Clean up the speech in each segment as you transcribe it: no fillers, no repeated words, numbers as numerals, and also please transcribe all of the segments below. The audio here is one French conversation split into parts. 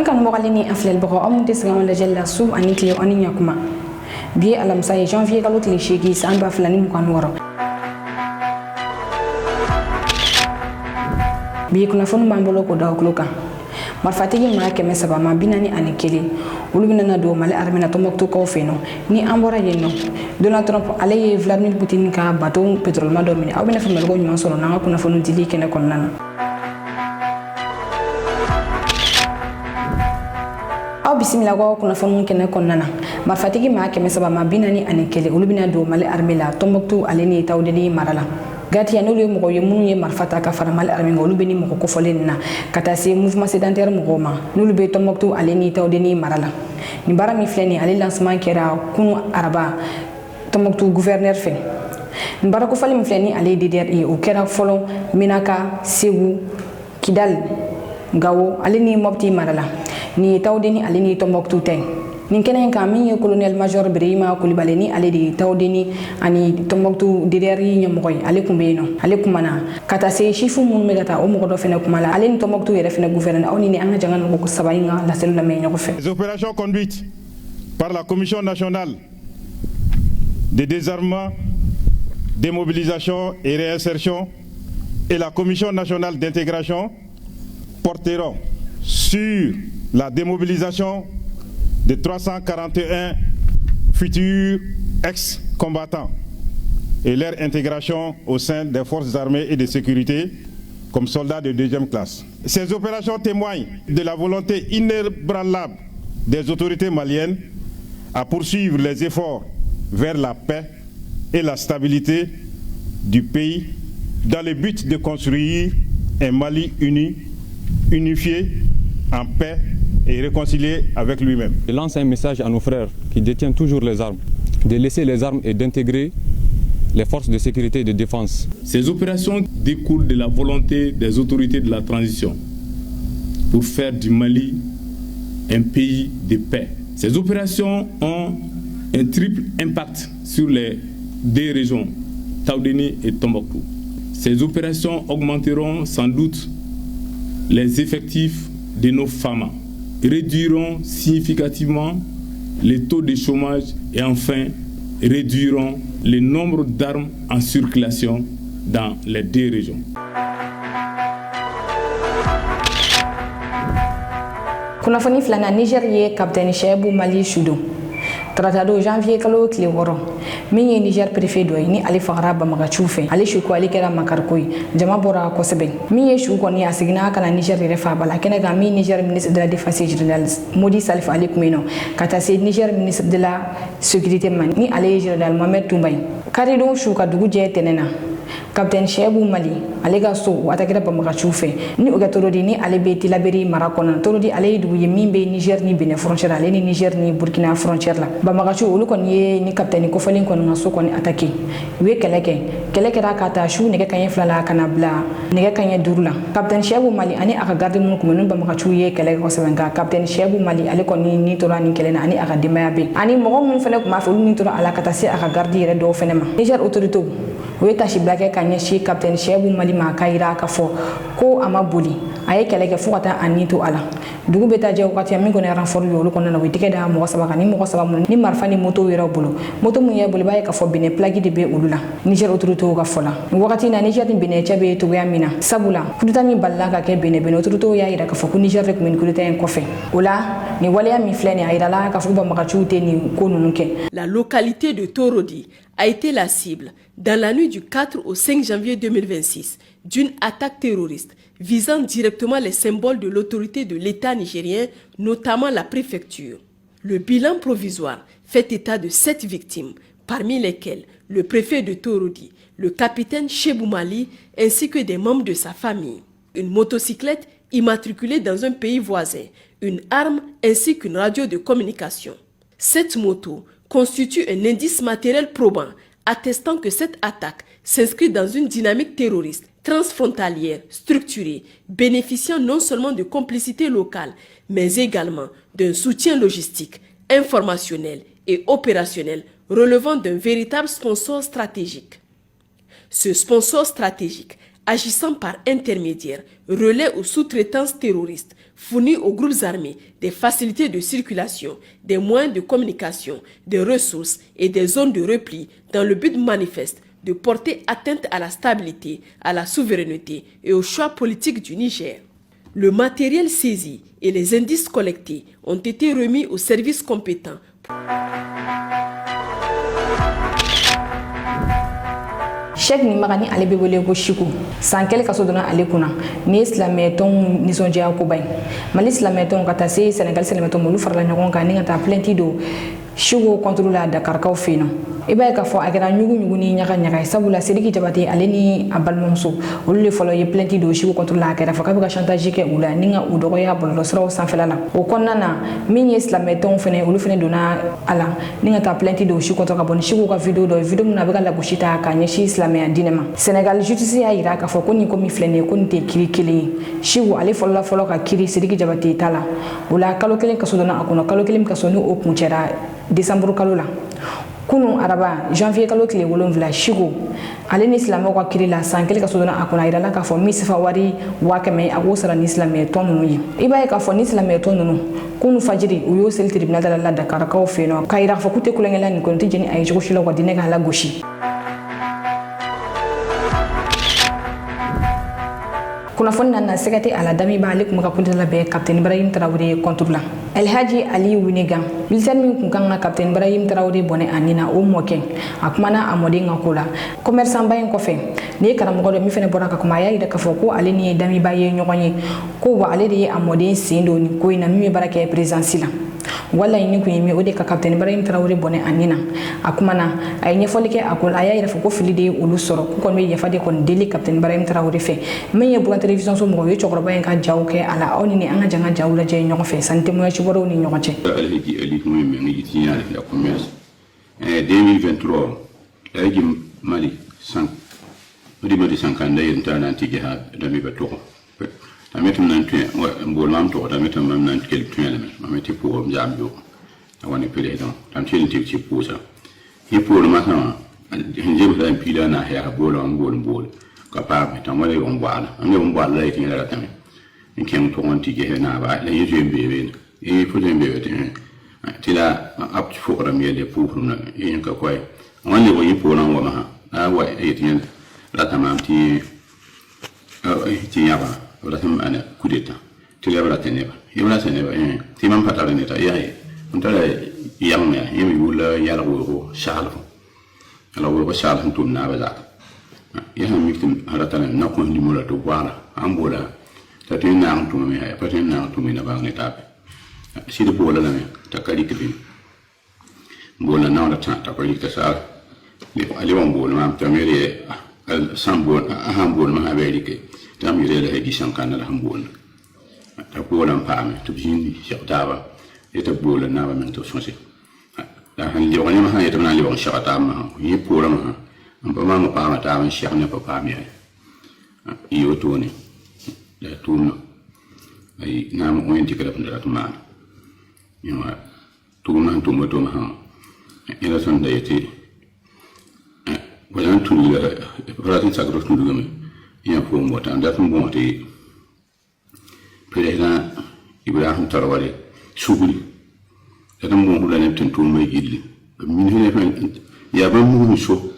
kan mogalini aflel bako amunte sgama la jella sub ani cleo ani nyakuma bi alam say janvier kalo tli shegi san ba flani mu kan woro bi kuna fonu bambolo ko daw kloka marfatigi ma keme saba ma binani ani keli ulu binana do male armena to mokto ko feno ni ambora yenno Donald Trump alaye Vladimir Putin ka bateau pétrole ma domini aw bena famal go nyman solo na kuna fonu dili kene kon nana bismillah ko kuna fonu kene kon nana marfatigi ma keme saba ma binani ani keli ulu binana do male armela to mokto aleni tawdeni marala gati ya nulu mo ye munu ye marfata ka fara mal armi ngolu beni mo ko folenna kata se mouvement sédentaire mo goma nulu be to mokto aleni tawdeni marala ni barami fleni ali lancement kera kunu araba to mokto gouverneur fe ni barako fali fleni ali DDR o kera folo minaka segu kidal gawo aleni mopti marala ni tawdeni aleni to mokto ten nin kenen ka min ye colonel major Birima Coulibaly ni ale di tawdeni ani tomboktu dideri nyamoy ale kumbeno ale kumana kata se chifu mun megata o mo do fene kumala ale ni tomboktu yere fene gouverneur awni ni anga jangan ko sabayinga la cellule me nyoko fe. Les opérations conduites par la Commission nationale de désarmement, démobilisation et réinsertion et la Commission nationale d'intégration porteront sur la démobilisation de 341 futurs ex-combattants et leur intégration au sein des forces armées et de sécurité comme soldats de deuxième classe. Ces opérations témoignent de la volonté inébranlable des autorités maliennes à poursuivre les efforts vers la paix et la stabilité du pays dans le but de construire un Mali uni, unifié, en paix et réconcilié avec lui-même. Je lance un message à nos frères qui détiennent toujours les armes, de laisser les armes et d'intégrer les forces de sécurité et de défense. Ces opérations découlent de la volonté des autorités de la transition pour faire du Mali un pays de paix. Ces opérations ont un triple impact sur les deux régions, Tawdeni et Tombouctou. Ces opérations augmenteront sans doute les effectifs de nos FAMA, réduiront significativement les taux de chômage et enfin réduiront le nombre d'armes en circulation dans les deux régions. Kunafoni flana Nigeria capitaine Chebou Mali Choudo. Tratado janvier kalo kile woro minye Niger préfet doy ni ali fagra ba maga choufe ali shuko ali kera makarkoy jama bora ko sebe minye shuko ni asigna kala Niger refa bala kene ga mi Niger ministre de la défense générale Modi Salif Ali Koumeno kata se Niger ministre de la sécurité man ni ali général Mohamed Toumbay kari don shuka dugu je tenena capitaine Chebou Mali ale ga so watakira ba maga choufe ni oga torodi ni ale be tilaberi marakona torodi ale dugu yemimbe Niger ni Benin frontière ale ni Niger ni Burkina frontière la bamagachu ulu kon ye ni capitaine ko falin kon ngaso kon attaquer we keleke ra kata shu ne kanye flala kana bla ne kanye durula capitaine Chebou Mali ani aka garde mun ko men bamagachu ye keleke ko sebenga capitaine Chebou Mali ale kon ni tora ni kelena ani aka dimaya be ani mo mun fele ko ma fu ni tora ala kata se aka garde yere do fenema Niger autorité we tashi blake kanye shi capitaine Chebou Mali ma kaira ka fo ko amabuli aye keleke fu kata anito ala dugu beta je wakati ya mingo ne renfort yo lu konna na wi tikeda mo saba kan ni mo saba ni marfani moto wira bulu moto mu ye bulu baye ka fo bine plagi de be ulula Niger autorité ka fola wakati na Niger bine chabe to ya mina sabula fuduta mi balla ka ke bine autorité ya ira ka fo ku Niger rek min kulita en kofe ula ni wale ya mi fleni ayira la ka fo ba makachute ni ko nunuke. La localité de Torodi a été la cible dans la nuit du 4 au 5 janvier 2026 d'une attaque terroriste visant directement les symboles de l'autorité de l'État nigérien, notamment la préfecture. Le bilan provisoire fait état de 7 victimes, parmi lesquelles le préfet de Torodi, le capitaine Chebou Mali, ainsi que des membres de sa famille. Une motocyclette immatriculée dans un pays voisin, une arme ainsi qu'une radio de communication. Cette moto constitue un indice matériel probant, attestant que cette attaque s'inscrit dans une dynamique terroriste transfrontalière, structurée, bénéficiant non seulement de complicité locale, mais également d'un soutien logistique, informationnel et opérationnel relevant d'un véritable sponsor stratégique. Ce sponsor stratégique agissant par intermédiaire, relaie aux sous-traitances terroristes, fournit aux groupes armés des facilités de circulation, des moyens de communication, des ressources et des zones de repli dans le but manifeste de porter atteinte à la stabilité, à la souveraineté et au choix politique du Niger. Le matériel saisi et les indices collectés ont été remis aux services compétents. Cheikh ni magani ale be wele ko shiku sankel kaso dona ale kuna ni islameton ni sonja ko bay mal islameton kata se Senegal islameton mulu farla nyagon ka ni ngata plenty do shigo contre la Dakar ka ofino iba ka fo agara nyugu ni nyaka sabula sediki jabati ale ni abal momso olu folo ye plenty do shigo contre la ka fa ka chantage ke ula ninga udogo ya bolo sro san felala o konnana min islameton fene olu fene dona ala ninga ta plenty do shigo contre ka bon shigo ka video muna be ka la bushita ka nyeshi islamé dinema Senegal justice ya ira ka fo ko ni ko mi flene ko nte kiri kili shigo ale folo ka kiri sediki jabati tala ula kalo kelen kaso dona akuna kalo kelen kaso ni o kunchera décembre kalo la kunu araba janvier kalo kile wolonvla shigo ale ni islamé ko kiri la sankel kaso dona akuna ira la ka fo mi sifa wari wakame agosara ni islamé tonu yi iba ka fo ni islamé tonu kunu fajiri uyo sel tribunal de la Dakar ka ofeno ka ira fo kute kulengela ni konti jeni ay jogo shilo ko dinega la goshi kuna fonna na sekati ala dami ba alik muka kunta la be Captain Ibrahim Traoré contre la El Hadji Ali Winiga militaire min kun kan Captain Ibrahim Traoré bone anina o moken akumana amodi ngakula commerçant bayen ko fe ne karamogo do mi fene boraka kuma ya ida ka foko ale ni dami ba ye nyogonye ko wa ale de amodi sindo ni ko ina mi baraka présidence la wala ini ko yimi ode ka Captain Ibrahim Traoré bone anina akumana ay nyefolike akula ya ida foko filide ulu soro ko me yefade kon deli Captain Ibrahim Traoré fe me ye buga télévision so mo yo chokro bayen ka jawke ala oni ni anga janga jawla je nyoko fe santé mo ci boro ni nyoko ci alhaji ali mo me ngi ci ñaari la commerce 2023 alhaji mali 5 mali 50 yen tana tigi ha dami ba to tametum nan tu mbol mam to tametum mam nan kel tu ele mam ti pour jam yo awani président tam ti ci pour ça et pour le matin j'ai besoin pila na ha bol capable tant moi on boit là et il a tame qui on tourne tige na ba la yeje mbebe et pour mbebe ti la up to for me les pour na et ka quoi on les voyait pour on ma ah ouais et tien la tamam ti yaba la tam ana coup d'état ti la la teneba yaba teneba ti mam patala neta ya on tala yang ya yemi wula ya la wo charles alors wo charles tout na ba ya ha miktim haratana na ko ndi mola to wala ambola tatin na to me ha patin na to me na ba ne tabe si de bola na me takari kibin bola na ora ta takari ka sa le ali won bola ma tamere al sambol ahambol ma habeli ke tamire le hedi shankana la hambol ta bola pa me to jindi shaqtaba eta bola na ba men to sonse la han li woni ma ha eta na li won shaqata ma yi bola ma Mpama mpama tawa nshia ne papa mi iyo toni la tuna ai na mo enti kala pundara tuma yoma tuma tuma ha ila son da yati wala tuni la pratin sagro tunu gami ya fo mo ta nda tun bon te président Ibrahim Traoré subuli da tan mo hula ne tun tuma gilli min hene ya ba mu so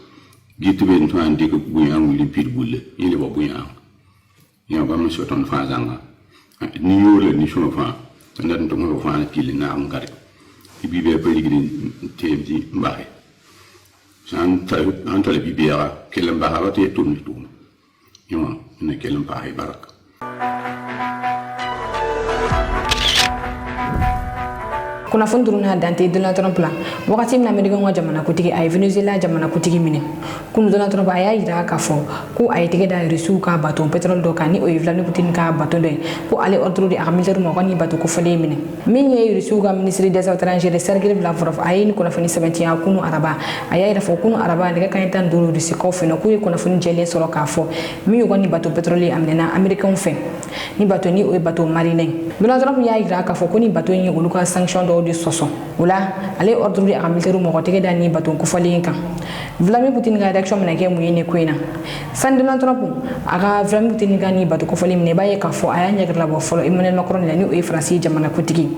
gitu ben to ande ko buya nguli pir bulle ile bo buya ya ba mo soton fa zanga ni yole ni shono fa ndan to mo fa pil na am gari bibe be ligin temji mbaxe san ta antale bibiara kelam ba ha te tourni tourni yo ne kelam ba hay barak kuna funduruna dante Donald Trump la wakati mina mediga ngwa jamana kutigi ay Venezuela jamana kutigi mine kun Donald Trump aya ira ka fo ku ay tege da resu ka bato petrol do kani o Vladimir Putin ka bato de ku ale ordre de armilitaire mo kani bato ko fale mine min ye resu ga ministre des affaires étrangères Sergei Lavrov ay kuna fani 70 ya kunu araba aya ira fo kunu araba de ka tan duru de ko fe no ku kuna fani jele solo ka fo mi yo kani bato petrolier amnena americain fe ni bato ni o bato marine Donald Trump ya ira ka fo kuni bato ni uluka sanction do dɔw de sɔsɔ o la ale ordre di a militaire mɔgɔ tɛgɛ da ni baton kofɔlen kan Vladimir Poutine ka réaction mina kɛ mun ye ni ko in na san Donald Trump a ka Vladimir Poutine ka ni baton kofɔlen minɛ i b'a ye k'a fɔ a y'a ɲɛgɛrɛ labɔ fɔlɔ Emmanuel Macron la ni o ye Faransi jamana kutigi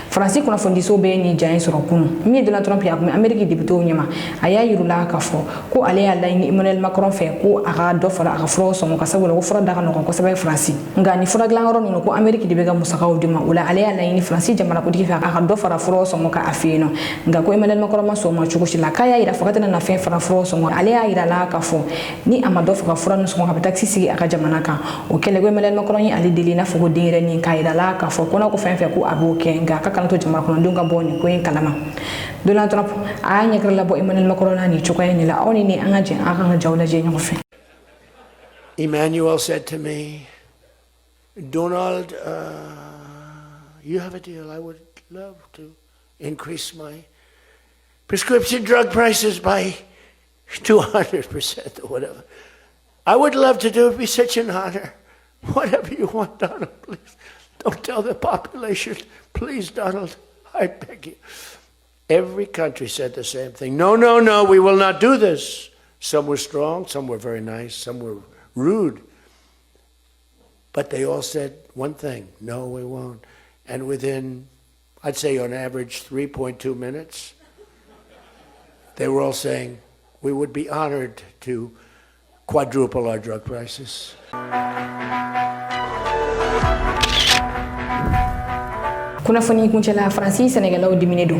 Faransi kunnafonidiso bɛ ni ja in sɔrɔ kunu min ye Donald Trump y'a kun Amérique député ɲɛma a y'a yirula k'a fɔ ko ale y'a laɲini Emmanuel Macron fɛ ko a ka dɔ fara a ka furaw sɔngɔ ka sabula ko fura da ka nɔgɔn kosɛbɛ Faransi nka ni fura dilanyɔrɔ ninnu ko Amérique de bɛ ka musakaw di ma o la ale y'a laɲini Faransi jamana kutigi fɛ a ka dɔ fara furaw sɔngɔ ka a fɛ yen nɔ nka ko Emmanuel Macron ma sɔn o ma cogo si la k'a y'a yira fɔ ka tɛna na fɛn fara furaw sɔngɔ ale y'a yira la k'a fɔ ni a ma dɔ fɔ ka fura ninnu sɔngɔ a bɛ taxi sigi a ka jamana kan o kɛlen ko Emmanuel Macron ye ale deli i n'a fɔ ko denyɛrɛnin k'a yira la k'a fɔ ko n'a ko fɛn fɛn ko a b'o kɛ nka a ka kana to jamana kɔnɔdenw ka bɔ nin ko in kalama Donald Trump a y'a ɲɛgɛrɛ labɔ Emmanuel Macron na nin cogoya in de la aw ni ne an ka jɛn a kan ka jaw lajɛ ɲɔgɔn fɛ Emmanuel said to me, Donald, you have a deal. I would love to increase my prescription drug prices by 200% or whatever. I would love to do it. It'd be such an honor. Whatever you want, Donald, please. Don't tell the population. Please, Donald, I beg you. Every country said the same thing. No, no, no, we will not do this. Some were strong, some were very nice, some were rude. But they all said one thing, no, we won't. And within, I'd say on average, 3.2 minutes, they were all saying, we would be honored to quadruple our drug prices. kunnafoni kuncɛla Faransi Sɛnɛgalaw dimine don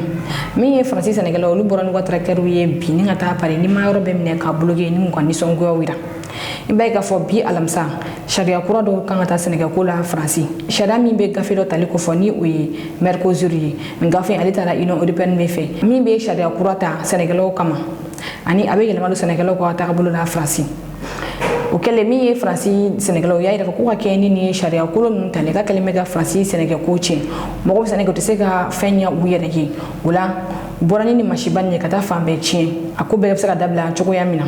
min ye Faransi Sɛnɛgalaw olu bɔra n'u ka tracteurs ye bi ni ka taa pari ni ma yɔrɔ bɛ minɛ ka bloquer ni ka nisɔngoyaw yira i b'a ye k'a fɔ bi alamisa sariya kura dɔw kan ka taa Sɛnɛgako la Faransi sariya min bɛ gafe dɔ tali kɔfɛ ni o ye Mercosur ye gafe ale taara Union européenne de fɛ min bɛ sariya kura ta Sɛnɛgalaw kama ani a bɛ yɛlɛma don Sɛnɛgalaw ka taabolo la Faransi o kɛlen min ye Faransi Sɛnɛgalaw y'a yira ko ka kɛ ni nin sariya kolo ninnu tali ka kɛlen bɛ ka Faransi Sɛnɛgako tiɲɛ mɔgɔw bɛ Sɛnɛgɛ u tɛ se ka fɛn ɲɛ u yɛrɛ ye o la u bɔra ni nin masiba nin ye ka taa fan bɛɛ tiɲɛ a ko bɛɛ bɛ se ka dabila cogoya min na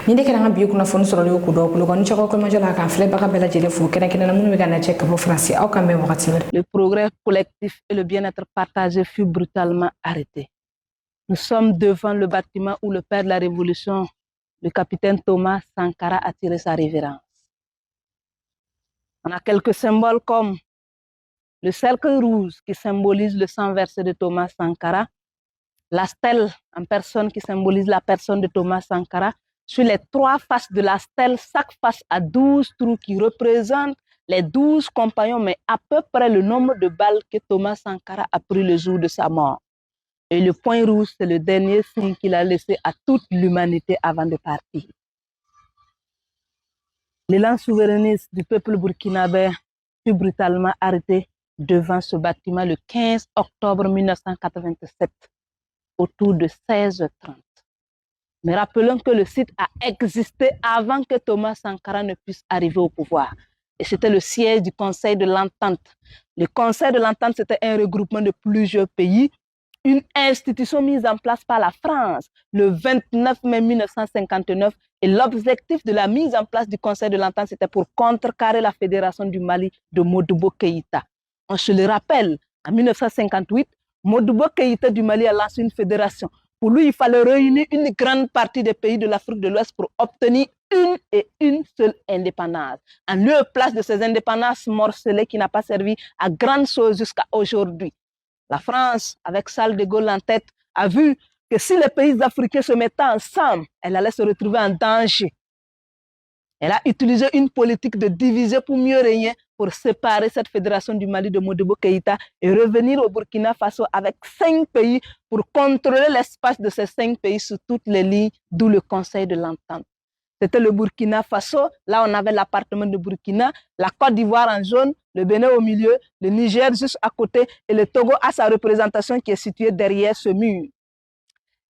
ni de kɛra an ka bi kunnafoni sɔrɔli o ko dɔ kulo kɔni cɛkɔ kɔlɔmajɔ la k'a filɛbaga bɛɛ lajɛlen fo kɛrɛnkɛrɛnnenya minnu bɛ ka na cɛ ka bɔ Faransi aw kan bɛn wagati wɛrɛ. Le progrès collectif et le bien-être partagé fut brutalement arrêté. Nous sommes devant le bâtiment où le père de la Révolution, le capitaine Thomas Sankara, a tiré sa révérence. On a quelques symboles comme le cercle rouge qui symbolise le sang versé de Thomas Sankara, la stèle en personne qui symbolise la personne de Thomas Sankara. Sur les 3 faces de la stèle, chaque face a 12 trous qui représentent les 12 compagnons, mais à peu près le nombre de balles que Thomas Sankara a pris le jour de sa mort. Et le point rouge, c'est le dernier signe qu'il a laissé à toute l'humanité avant de partir. L'élan souverainiste du peuple burkinabé fut brutalement arrêté devant ce bâtiment le 15 octobre 1987, autour de 16h30. Mais rappelons que le site a existé avant que Thomas Sankara ne puisse arriver au pouvoir. Et c'était le siège du Conseil de l'Entente. Le Conseil de l'Entente, c'était un regroupement de plusieurs pays, une institution mise en place par la France le 29 mai 1959. Et l'objectif de la mise en place du Conseil de l'Entente, c'était pour contrecarrer la Fédération du Mali de Modibo Keïta. On se le rappelle, en 1958, Modibo Keïta du Mali a lancé une fédération. Pour lui, il fallait réunir une grande partie des pays de l'Afrique de l'Ouest pour obtenir une seule indépendance. En lieu et place de ces indépendances morcelées qui n'a pas servi à grande chose jusqu'à aujourd'hui. La France, avec Charles de Gaulle en tête, a vu que si les pays africains se mettaient ensemble, elle allait se retrouver en danger. Elle a utilisé une politique de diviser pour mieux régner, pour séparer cette fédération du Mali de Modibo Keïta et revenir au Burkina Faso avec 5 pays pour contrôler l'espace de ces 5 pays sur toutes les lignes, d'où le Conseil de l'Entente. C'était le Burkina Faso, là on avait l'appartement de Burkina, la Côte d'Ivoire en jaune, le Bénin au milieu, le Niger juste à côté et le Togo a sa représentation qui est située derrière ce mur.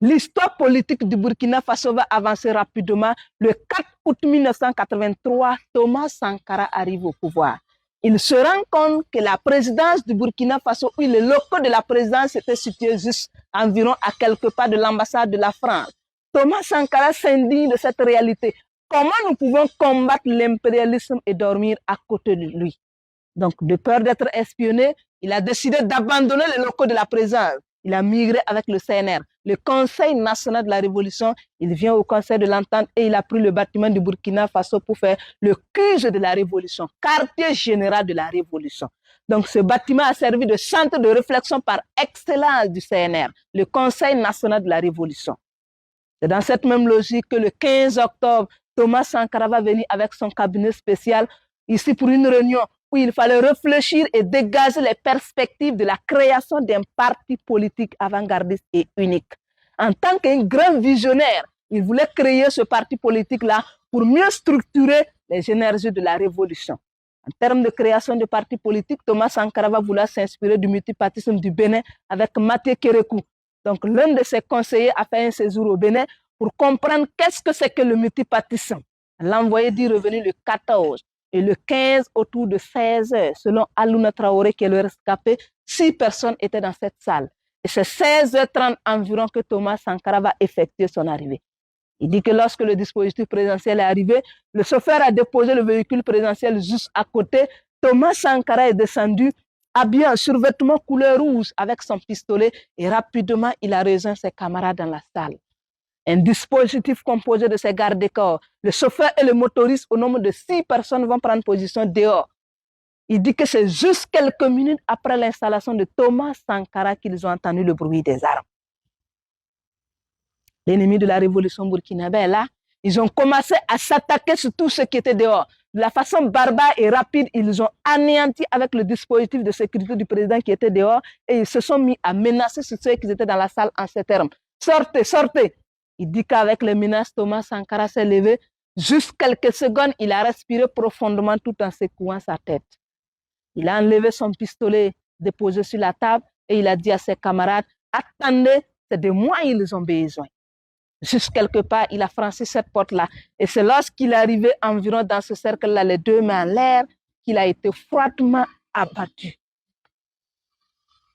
L'histoire politique du Burkina Faso va avancer rapidement. Le 4 août 1983, Thomas Sankara arrive au pouvoir. Il se rend compte que la présidence du Burkina Faso, où les locaux de la présidence étaient situés juste environ à quelques pas de l'ambassade de la France. Thomas Sankara s'indigne de cette réalité. Comment nous pouvons combattre l'impérialisme et dormir à côté de lui? Donc, de peur d'être espionné, il a décidé d'abandonner les locaux de la présidence. Il a migré avec le CNR, le Conseil national de la Révolution. Il vient au Conseil de l'Entente et il a pris le bâtiment du Burkina Faso pour faire le QG de la Révolution, quartier général de la Révolution. Donc, ce bâtiment a servi de centre de réflexion par excellence du CNR, le Conseil national de la Révolution. C'est dans cette même logique que le 15 octobre, Thomas Sankara va venir avec son cabinet spécial ici pour une réunion où il fallait réfléchir et dégager les perspectives de la création d'un parti politique avant-gardiste et unique. En tant qu'un grand visionnaire, il voulait créer ce parti politique-là pour mieux structurer les énergies de la révolution. En termes de création de parti politique, Thomas Sankara va vouloir s'inspirer du multipartisme du Bénin avec Maté Kérékou. Donc, l'un de ses conseillers a fait un séjour au Bénin pour comprendre qu'est-ce que c'est que le multipartisme. L'envoyé dit revenu le 14. Et le 15, autour de 16 heures, selon Alouna Traoré, qui est le rescapé, 6 personnes étaient dans cette salle. Et c'est 16h30 environ que Thomas Sankara va effectuer son arrivée. Il dit que lorsque le dispositif présidentiel est arrivé, le chauffeur a déposé le véhicule présidentiel juste à côté. Thomas Sankara est descendu, habillé en survêtement couleur rouge avec son pistolet et rapidement, il a rejoint ses camarades dans la salle. Un dispositif composé de ces gardes-corps. Le chauffeur et le motoriste, au nombre de 6 personnes, vont prendre position dehors. Il dit que c'est juste quelques minutes après l'installation de Thomas Sankara qu'ils ont entendu le bruit des armes. L'ennemi de la révolution burkinabé est là. Ils ont commencé à s'attaquer sur tout ce qui était dehors. De la façon barbare et rapide, ils ont anéanti avec le dispositif de sécurité du président qui était dehors et ils se sont mis à menacer sur ceux qui étaient dans la salle en ces termes. Sortez, sortez! Il dit qu'avec les menaces, Thomas Sankara s'est levé. Juste quelques secondes, il a respiré profondément tout en secouant sa tête. Il a enlevé son pistolet déposé sur la table et il a dit à ses camarades, attendez, c'est de moi ils ont besoin. Juste quelque part, il a franchi cette porte-là. Et c'est lorsqu'il est arrivé environ dans ce cercle-là, les 2 mains en l'air, qu'il a été froidement abattu.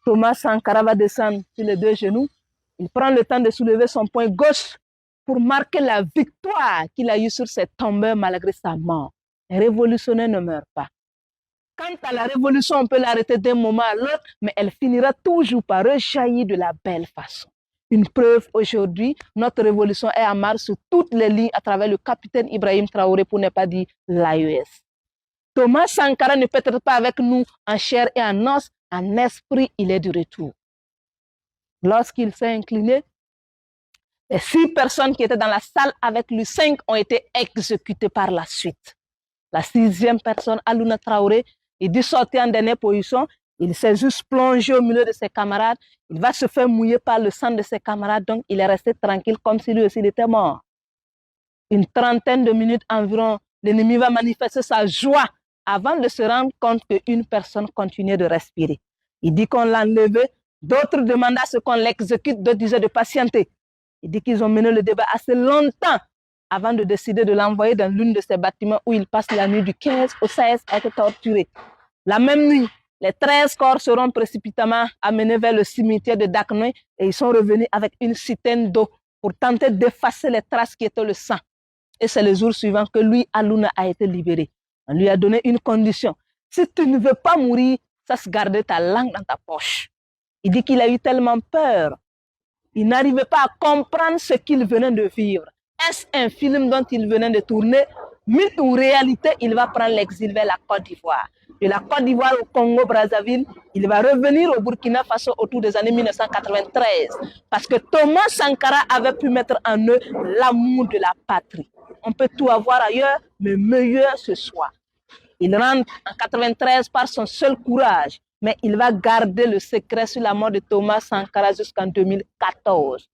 Thomas Sankara va descendre sur les 2 genoux. Il prend le temps de soulever son poing gauche pour marquer la victoire qu'il a eue sur ses tombeurs malgré sa mort. Un révolutionnaire ne meurt pas. Quant à la révolution, on peut l'arrêter d'un moment à l'autre, mais elle finira toujours par rejaillir de la belle façon. Une preuve aujourd'hui, notre révolution est en marche sur toutes les lignes à travers le capitaine Ibrahim Traoré, pour ne pas dire l'AES. Thomas Sankara ne peut être pas avec nous en chair et en os, en esprit, il est du retour. Lorsqu'il s'est incliné, les 6 personnes qui étaient dans la salle avec lui, 5 ont été exécutées par la suite. La 6e personne, Alouna Traoré, il dit sortir en dernière position. Il s'est juste plongé au milieu de ses camarades. Il va se faire mouiller par le sang de ses camarades, donc il est resté tranquille comme si lui aussi il était mort. Une trentaine de minutes environ, l'ennemi va manifester sa joie avant de se rendre compte qu'une personne continuait de respirer. Il dit qu'on l'a enlevé. D'autres demandaient à ce qu'on l'exécute, d'autres disaient de patienter. Il dit qu'ils ont mené le débat assez longtemps avant de décider de l'envoyer dans l'une de ces bâtiments où il passe la nuit du 15 au 16 à être torturé. La même nuit, les 13 corps seront précipitamment amenés vers le cimetière de Daknoy et ils sont revenus avec une citerne d'eau pour tenter d'effacer les traces qui étaient le sang. Et c'est le jour suivant que lui, Alouna, a été libéré. On lui a donné une condition. Si tu ne veux pas mourir, ça se garder ta langue dans ta poche. Il dit qu'il a eu tellement peur. Il n'arrivait pas à comprendre ce qu'il venait de vivre. Est-ce un film dont il venait de tourner? Mythe ou réalité, il va prendre l'exil vers la Côte d'Ivoire. De la Côte d'Ivoire au Congo-Brazzaville, il va revenir au Burkina Faso autour des années 1993. Parce que Thomas Sankara avait pu mettre en eux l'amour de la patrie. On peut tout avoir ailleurs, mais meilleur ce soir. Il rentre en 1993 par son seul courage, mais il va garder le secret sur la mort de Thomas Sankara jusqu'en 2014.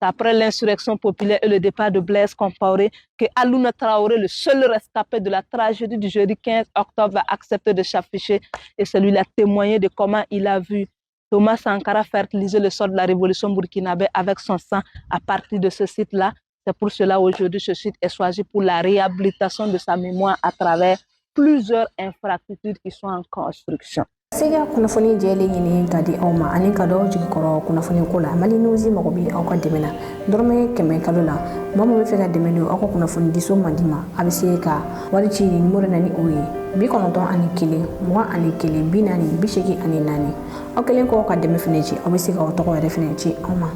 C'est après l'insurrection populaire et le départ de Blaise Compaoré que Alouna Traoré, le seul rescapé de la tragédie du jeudi 15 octobre, va accepter de s'afficher et celui-là témoigner de comment il a vu Thomas Sankara fertilisait le sol de la révolution burkinabé avec son sang à partir de ce site-là. C'est pour cela aujourd'hui ce site est choisi pour la réhabilitation de sa mémoire à travers plusieurs infrastructures qui sont en construction. Sega kunafoni jeli nyini kadi oma ani kado jikoro kunafoni kula mali nuzi magobi akwa demena dorme keme kalula mama be fega demelo akwa kunafoni diso mandima abiseka wali chi ni mura nani oyi bi kono don ani kile mo ani kile binani bisheki ani nani okelen ko ka deme feneji abiseka otoko re feneji oma